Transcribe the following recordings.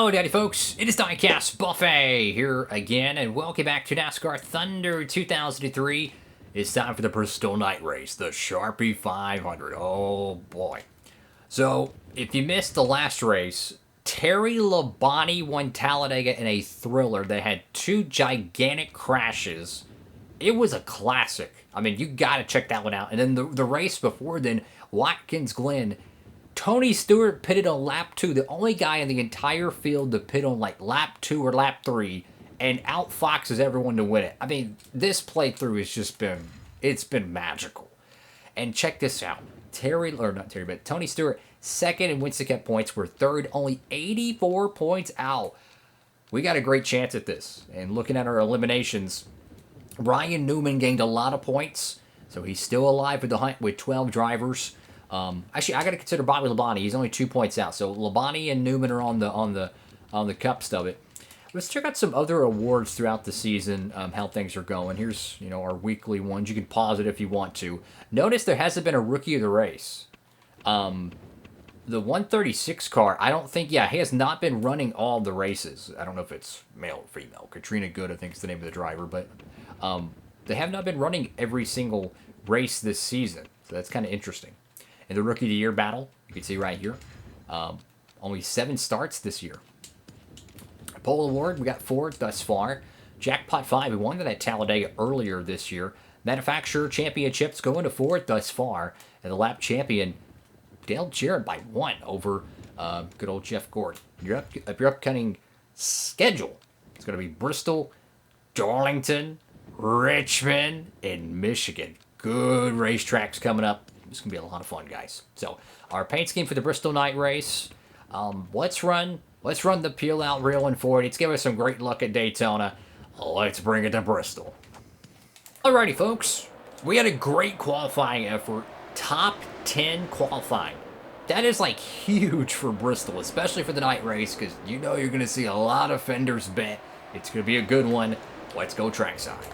Howdy folks, it is Diecastbuffet here again, and welcome back to NASCAR Thunder 2003. It's time for the Bristol night race, the Sharpie 500. Oh boy. So, if you missed the last race, Terry Labonte won Talladega in a thriller that had two gigantic crashes. It was a classic. I mean, you gotta check that one out. And then the race before then, Watkins Glen, Tony Stewart pitted on lap 2, the only guy in the entire field to pit on like lap 2 or lap 3, and outfoxes everyone to win it. I mean, this playthrough has just been, it's been magical. And check this out. Tony Stewart, second in Winston points, were third, only 84 points out. We got a great chance at this. And looking at our eliminations, Ryan Newman gained a lot of points, so he's still alive with the hunt with 12 drivers. Actually, I got to consider Bobby Labonte. He's only 2 points out. So Labonte and Newman are on the cup stub it. Let's check out some other awards throughout the season. How things are going. Here's our weekly ones. You can pause it if you want to. Notice there hasn't been a rookie of the race. The 136 car, I don't think. Yeah, he has not been running all the races. I don't know if it's male or female. Katrina Good, I think, is the name of the driver, but they have not been running every single race this season. So that's kind of interesting. In the Rookie of the Year battle, you can see right here, only 7 starts this year. Pole Award, we got 4 thus far. Jackpot 5, we won that at Talladega earlier this year. Manufacturer Championships going to 4 thus far. And the lap champion, Dale Jarrett, by 1 over good old Jeff Gordon. Your upcoming schedule is going to be Bristol, Darlington, Richmond, and Michigan. Good racetracks coming up. It's going to be a lot of fun, guys. So, our paint scheme for the Bristol night race. Let's run the peel out reel and 40. Let's give us some great luck at Daytona. Let's bring it to Bristol. Alrighty, folks. We had a great qualifying effort. Top 10 qualifying. That is like huge for Bristol, especially for the night race, because you're going to see a lot of fenders bent. It's going to be a good one. Let's go trackside.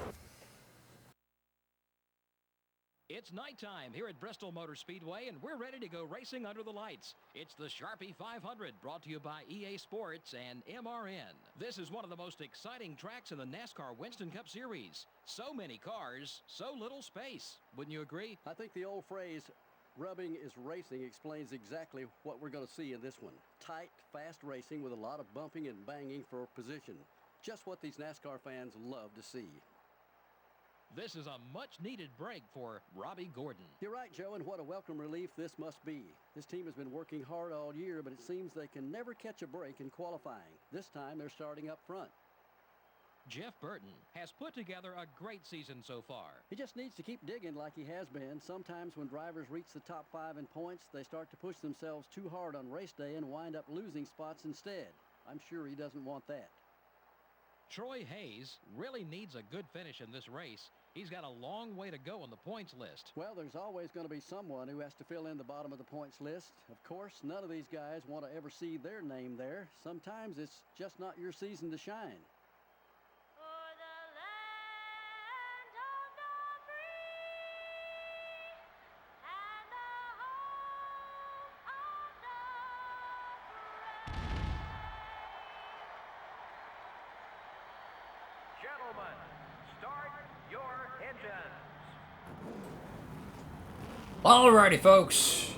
It's nighttime here at Bristol Motor Speedway, and we're ready to go racing under the lights. It's the Sharpie 500, brought to you by EA Sports and MRN. This is one of the most exciting tracks in the NASCAR Winston Cup Series. So many cars, so little space. Wouldn't you agree? I think the old phrase, rubbing is racing, explains exactly what we're going to see in this one. Tight, fast racing with a lot of bumping and banging for position. Just what these NASCAR fans love to see. This is a much-needed break for Robbie Gordon. You're right, Joe, and what a welcome relief this must be. This team has been working hard all year, but it seems they can never catch a break in qualifying. This time, they're starting up front. Jeff Burton has put together a great season so far. He just needs to keep digging like he has been. Sometimes when drivers reach the top 5 in points, they start to push themselves too hard on race day and wind up losing spots instead. I'm sure he doesn't want that. Troy Hayes really needs a good finish in this race. He's got a long way to go on the points list. Well, there's always going to be someone who has to fill in the bottom of the points list. Of course, none of these guys want to ever see their name there. Sometimes it's just not your season to shine. Gentlemen, start your engines. Alrighty, folks.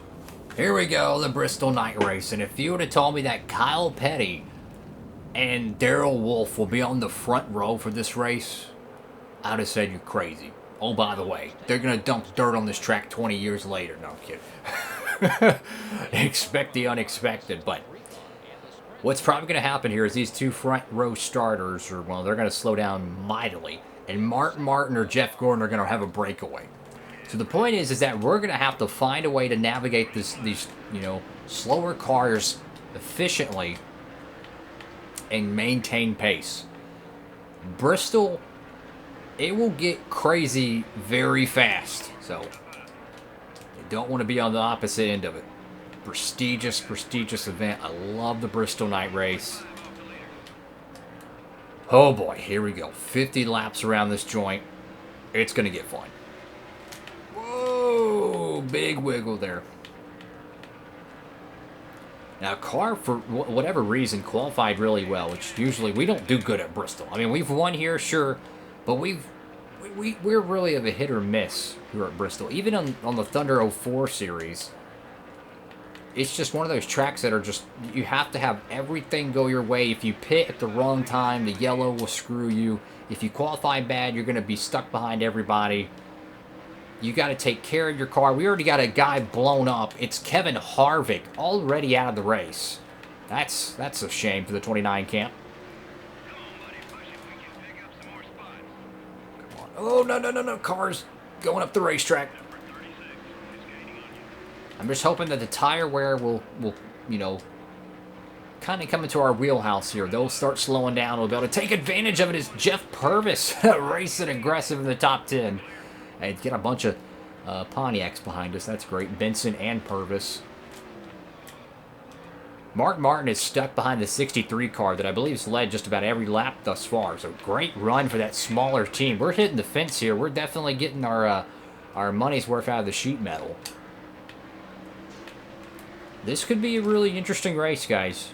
Here we go, the Bristol night race. And if you would have told me that Kyle Petty and Darrell Wolfe will be on the front row for this race, I'd have said you're crazy. Oh, by the way, they're going to dump dirt on this track 20 years later. No, I'm kidding. Expect the unexpected, but what's probably going to happen here is these two front row starters they're going to slow down mightily. And Martin or Jeff Gordon are going to have a breakaway. So the point is that we're going to have to find a way to navigate these slower cars efficiently and maintain pace. Bristol, it will get crazy very fast. So you don't want to be on the opposite end of it. Prestigious event. I love the Bristol night race. Oh boy, here we go. 50 laps around this joint. It's going to get fun. Whoa, big wiggle there. Now, car, for whatever reason, qualified really well, which usually we don't do good at Bristol. I mean, we've won here, sure, but we're really of a hit or miss here at Bristol. Even on the Thunder 04 series, it's just one of those tracks that are just, you have to have everything go your way. If you pit at the wrong time, the yellow will screw you. If you qualify bad, you're going to be stuck behind everybody. You got to take care of your car. We already got a guy blown up. It's Kevin Harvick already out of the race. That's a shame for the 29 camp. Come on. Oh, no. Cars going up the racetrack. I'm just hoping that the tire wear will you know, kind of come into our wheelhouse here. They'll start slowing down. We'll be able to take advantage of it as Jeff Purvis racing aggressive in the top 10. And get a bunch of Pontiacs behind us. That's great. Benson and Purvis. Mark Martin is stuck behind the 63 car that I believe has led just about every lap thus far. So great run for that smaller team. We're hitting the fence here. We're definitely getting our money's worth out of the sheet metal. This could be a really interesting race, guys.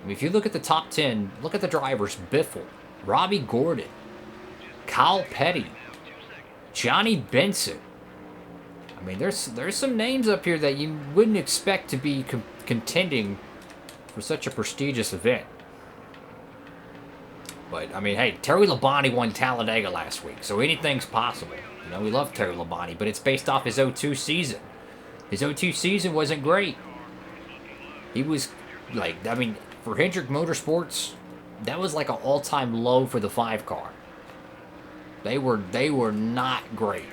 I mean, if you look at the top 10, look at the drivers. Biffle, Robbie Gordon, Kyle Petty, Johnny Benson. I mean, there's some names up here that you wouldn't expect to be contending for such a prestigious event. But, I mean, hey, Terry Labonte won Talladega last week, so anything's possible. You know, we love Terry Labonte, but it's based off his 02 season. His 02 season wasn't great. He was, like, I mean, for Hendrick Motorsports, that was like an all-time low for the 5 car. They were not great.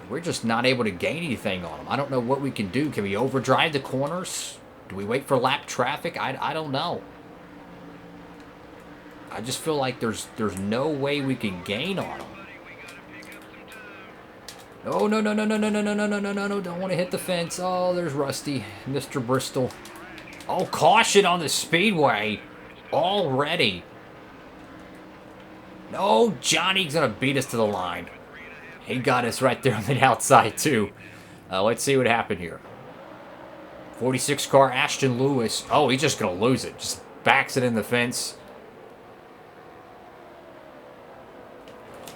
We're just not able to gain anything on them. I don't know what we can do. Can we overdrive the corners? Do we wait for lap traffic? I don't know. I just feel like there's no way we can gain on them. Oh, no. Don't want to hit the fence. Oh, there's Rusty. Mr. Bristol. Oh, caution on the speedway. Already. No, Johnny's going to beat us to the line. He got us right there on the outside, too. Let's see what happened here. 46 car, Ashton Lewis. Oh, he's just going to lose it. Just backs it in the fence.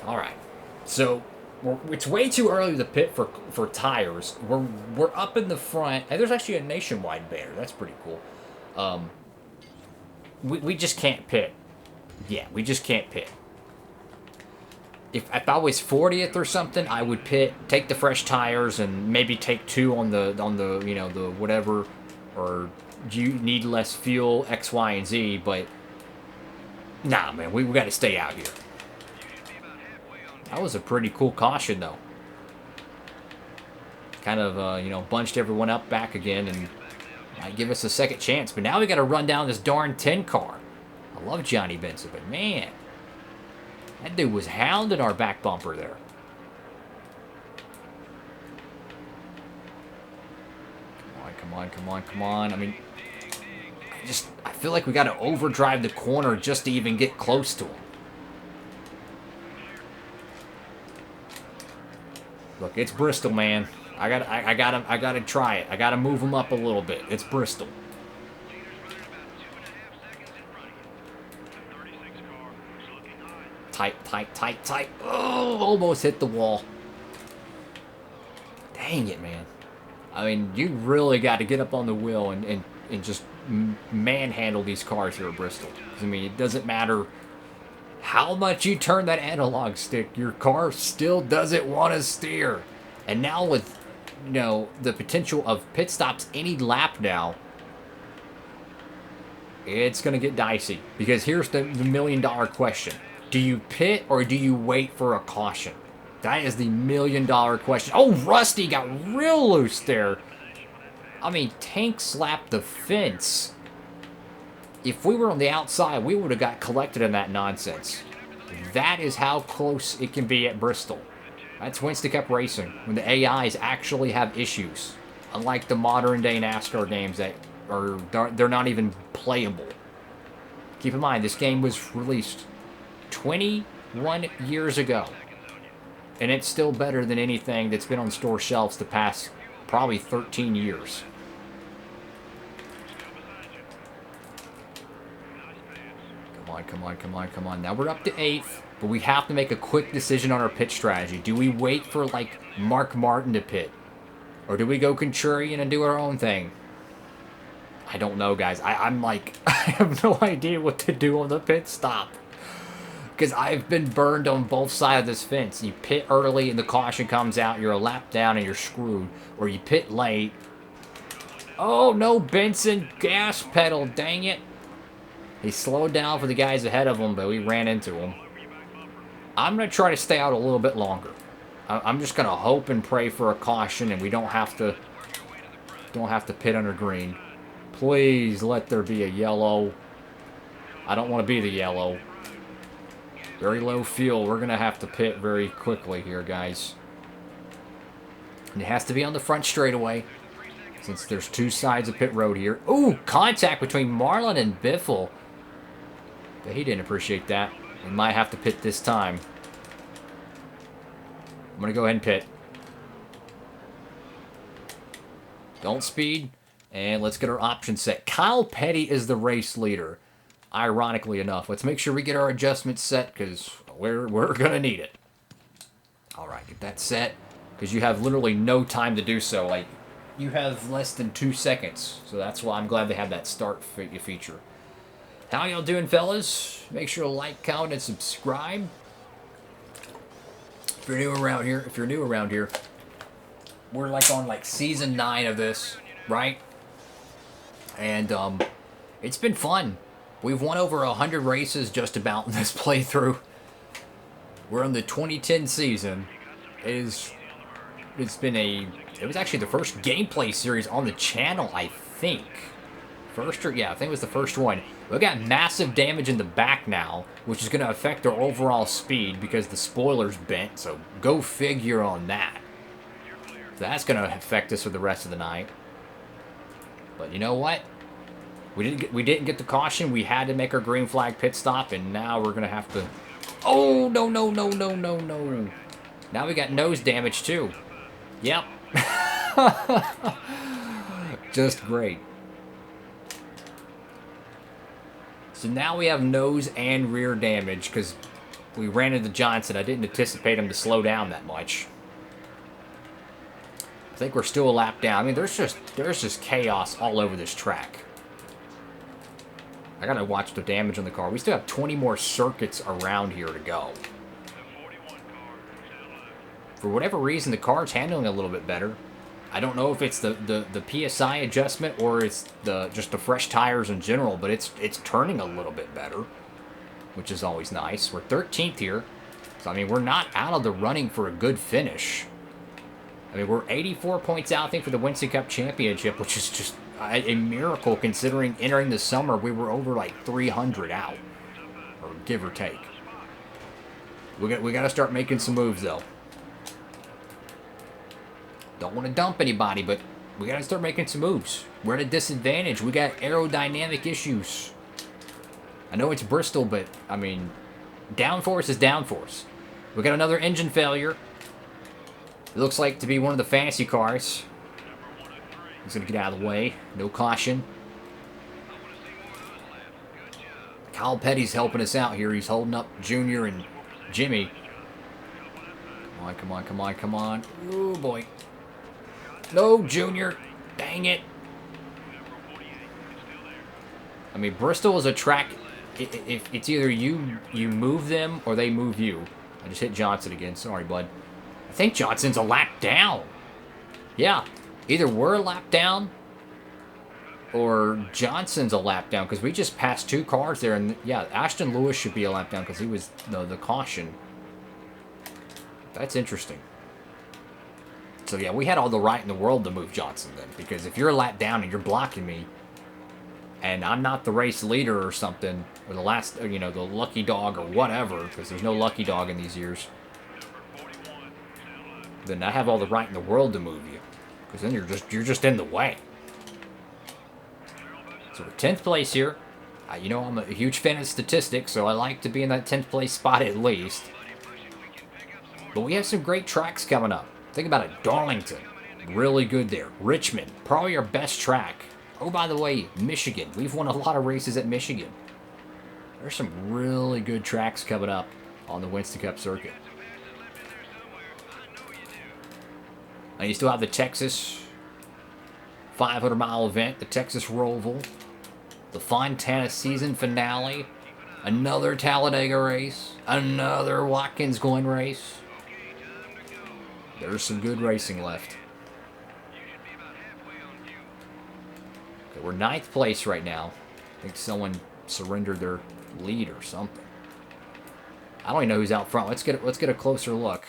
All right. So, it's way too early to pit for tires. We're up in the front. And there's actually a nationwide banner. That's pretty cool. We just can't pit. Yeah, we just can't pit. If I was 40th or something, I would pit, take the fresh tires, and maybe take 2 on the you know, the whatever, or you need less fuel, X, Y, and Z. But nah, man, we got to stay out here. That was a pretty cool caution, though. Kind of you know, bunched everyone up back again and might give us a second chance. But now we got to run down this darn 10 car. I love Johnny Benson, but man, that dude was hounding our back bumper there. Come on. I mean, I feel like we got to overdrive the corner just to even get close to him. Look, it's Bristol, man. I gotta try it. I gotta move him up a little bit. It's Bristol. Tight. Oh, almost hit the wall. Dang it, man. I mean, you really got to get up on the wheel and just manhandle these cars here at Bristol. I mean, it doesn't matter how much you turn that analog stick, your car still doesn't want to steer. And now with, you know, the potential of pit stops any lap now, it's going to get dicey. Because here's the million-dollar question. Do you pit or do you wait for a caution? That is the million-dollar question. Oh, Rusty got real loose there. I mean, Tank slapped the fence. If we were on the outside, we would have got collected in that nonsense. That is how close it can be at Bristol. That's Winston Cup racing, when the AIs actually have issues. Unlike the modern-day NASCAR games that they're not even playable. Keep in mind, this game was released 21 years ago. And it's still better than anything that's been on store shelves the past probably 13 years. Come on, come on, come on, come on. Now we're up to 8th, but we have to make a quick decision on our pit strategy. Do we wait for, like, Mark Martin to pit? Or do we go contrarian and do our own thing? I don't know, guys. I'm like, I have no idea what to do on the pit stop. Because I've been burned on both sides of this fence. You pit early and the caution comes out, you're a lap down and you're screwed. Or you pit late. Oh, no, Benson. Gas pedal, dang it. He slowed down for the guys ahead of him, but we ran into him. I'm going to try to stay out a little bit longer. I'm just going to hope and pray for a caution and we don't have to pit under green. Please let there be a yellow. I don't want to be the yellow. Very low fuel. We're going to have to pit very quickly here, guys. And it has to be on the front straightaway, since there's 2 sides of pit road here. Ooh, contact between Marlin and Biffle. But he didn't appreciate that. We might have to pit this time. I'm going to go ahead and pit. Don't speed. And let's get our options set. Kyle Petty is the race leader. Ironically enough. Let's make sure we get our adjustments set, because we're going to need it. Alright, get that set. Because you have literally no time to do so. Like, you have less than 2 seconds. So that's why I'm glad they have that start feature. How y'all doing, fellas? Make sure to like, comment, and subscribe. If you're new around here, we're like on like season 9 of this, right? And it's been fun. We've won over 100 races just about in this playthrough. We're in the 2010 season. It was actually the first gameplay series on the channel, I think. Yeah, I think it was the first one. We got massive damage in the back now, which is going to affect our overall speed because the spoiler's bent, so go figure on that. That's going to affect us for the rest of the night. But you know what? We didn't get the caution. We had to make our green flag pit stop, and now we're going to have to... Oh, no, no, no, no, no, no. Now we got nose damage, too. Yep. Just great. So now we have nose and rear damage because we ran into Johnson. I didn't anticipate him to slow down that much. I think we're still a lap down. I mean, there's just chaos all over this track. I gotta watch the damage on the car. We still have 20 more circuits around here to go. For whatever reason, the car's handling a little bit better. I don't know if it's the PSI adjustment or it's just the fresh tires in general, but it's turning a little bit better, which is always nice. We're 13th here, so I mean we're not out of the running for a good finish. I mean we're 84 points out, I think, for the Winston Cup Championship, which is just a miracle considering entering the summer we were over like 300 out, or give or take. We got to start making some moves though. Don't want to dump anybody, but we got to start making some moves. We're at a disadvantage. We got aerodynamic issues. I know it's Bristol, but, I mean, downforce is downforce. We got another engine failure. It looks like to be one of the fantasy cars. He's going to get out of the way. No caution. Kyle Petty's helping us out here. He's holding up Junior and Jimmy. Come on, come on, come on, come on. Oh, boy. No, Junior. Dang it. I mean, Bristol is a track. If it's either you move them or they move you. I just hit Johnson again. Sorry, bud. I think Johnson's a lap down. Yeah. Either we're a lap down or Johnson's a lap down because we just passed 2 cars there. And yeah, Ashton Lewis should be a lap down because he was the caution. That's interesting. So yeah, we had all the right in the world to move Johnson then, because if you're a lap down and you're blocking me, and I'm not the race leader or something, or the last, the lucky dog or whatever, because there's no lucky dog in these years, then I have all the right in the world to move you, because then you're just in the way. So we're 10th place here. I'm a huge fan of statistics, so I like to be in that 10th place spot at least. But we have some great tracks coming up. Think about it. Darlington, really good there. Richmond, probably our best track. Oh, by the way, Michigan. We've won a lot of races at Michigan. There's some really good tracks coming up on the Winston Cup circuit. And you still have the Texas 500-mile event, the Texas Roval, the Fontana season finale, another Talladega race, another Watkins Glen race. There's some good racing left. Okay, we're 9th place right now. I think someone surrendered their lead or something. I don't even know who's out front. Let's get a closer look.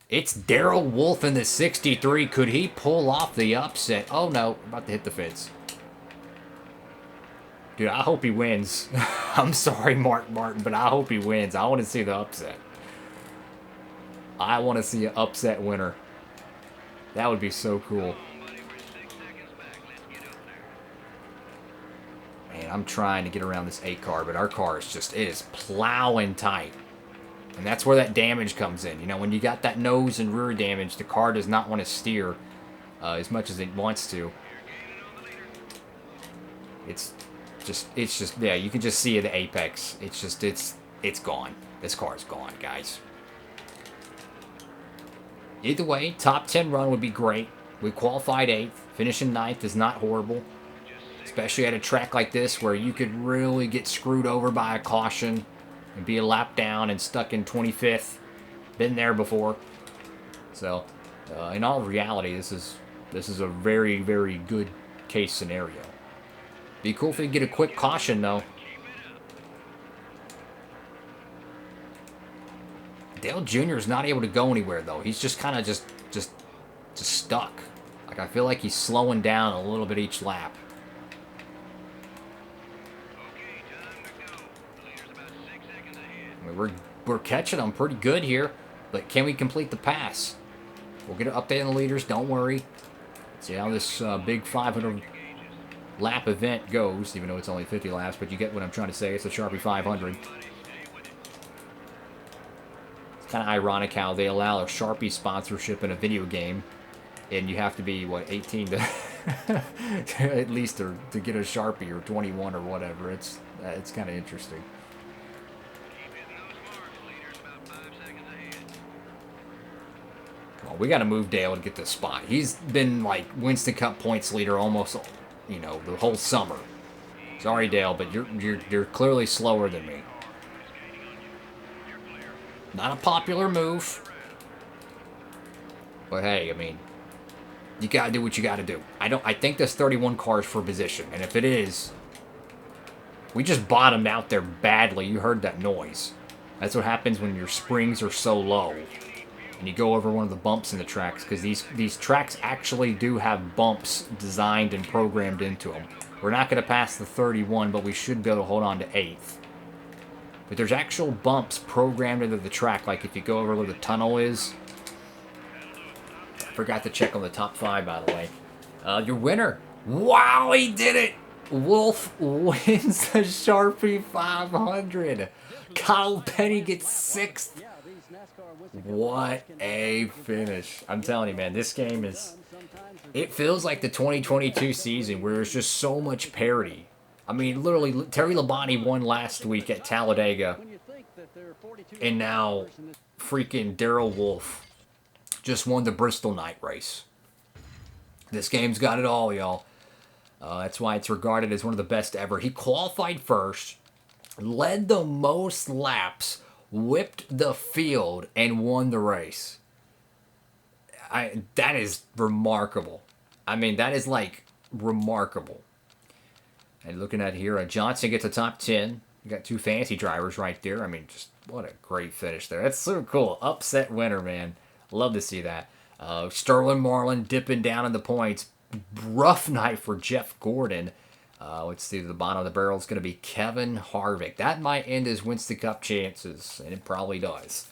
It's Darrell Wolf in the 63. Could he pull off the upset? Oh no, we're about to hit the fence. Dude, I hope he wins. I'm sorry, Mark Martin, but I hope he wins. I want to see the upset. I want to see an upset winner. That would be so cool. Man, I'm trying to get around this 8 car, but our car is just, it is plowing tight. And that's where that damage comes in. You know, when you got that nose and rear damage, the car does not want to steer as much as it wants to. It's just, yeah, you can just see the apex. It's just, it's gone. This car's gone, guys. Either way, top 10 run would be great. We qualified 8th. Finishing 9th is not horrible. Especially at a track like this where you could really get screwed over by a caution and be a lap down and stuck in 25th. Been there before. So, in all reality, this is a very, very good case scenario. Be cool if we get a quick caution, though. Dale Jr. is not able to go anywhere, though. He's just kind of just stuck. Like, I feel like he's slowing down a little bit each lap. I mean, we're catching them pretty good here, but can we complete the pass? We'll get an update on the leaders, don't worry. See how this big 500 lap event goes, even though it's only 50 laps, but you get what I'm trying to say. It's a Sharpie 500. It's kind of ironic how they allow a Sharpie sponsorship in a video game, and you have to be, what, 18 to at least to get a Sharpie, or 21 or whatever. It's kind of interesting. We got to move Dale to get this spot. He's been like Winston Cup points leader almost, you know, the whole summer. Sorry, Dale, but you're clearly slower than me. Not a popular move, but hey, I mean, you gotta do what you gotta do. I think this 31 car is for position, and if it is, we just bottomed out there badly. You heard that noise. That's what happens when your springs are so low. And you go over one of the bumps in the tracks, because these tracks actually do have bumps designed and programmed into them. We're not going to pass the 31, but we should be able to hold on to 8th. But there's actual bumps programmed into the track, like if you go over where the tunnel is. I forgot to check on the top 5, by the way. Your winner. Wow, he did it! Wolf wins the Sharpie 500. Kyle Penny gets 6th. What a finish. I'm telling you, man, this game is... It feels like the 2022 season where there's just so much parity. I mean, literally, Terry Labonte won last week at Talladega. And now, freaking Darrell Wolf just won the Bristol night race. This game's got it all, y'all. That's why it's regarded as one of the best ever. He qualified first, led the most laps, whipped the field, and won the race. That is remarkable. I mean, that is, like, remarkable. And looking at here, Johnson gets a top 10. You got 2 fancy drivers right there. I mean, just what a great finish there. That's so cool. Upset winner, man. Love to see that. Sterling Marlin dipping down in the points. Rough night for Jeff Gordon. Let's see, the bottom of the barrel is going to be Kevin Harvick. That might end his Winston Cup chances, and it probably does.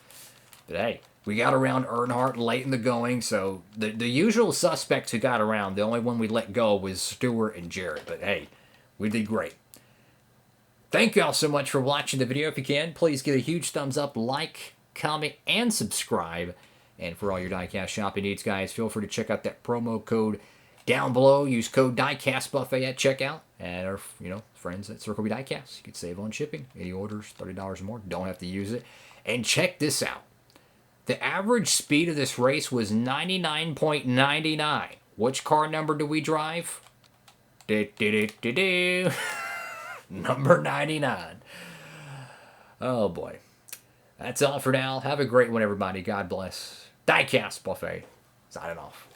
But hey, we got around Earnhardt late in the going, so the usual suspects who got around, the only one we let go was Stewart and Jarrett. But hey, we did great. Thank you all so much for watching the video. If you can, please give a huge thumbs up, like, comment, and subscribe. And for all your diecast shopping needs, guys, feel free to check out that promo code down below. Use code DIECASTbuffet at checkout. And our friends at Circle B Diecast, you can save on shipping. Any orders, $30 or more, don't have to use it. And check this out. The average speed of this race was 99.99. Which car number do we drive? Number 99. Oh boy. That's all for now. Have a great one, everybody. God bless. Diecast Buffet. Signing off.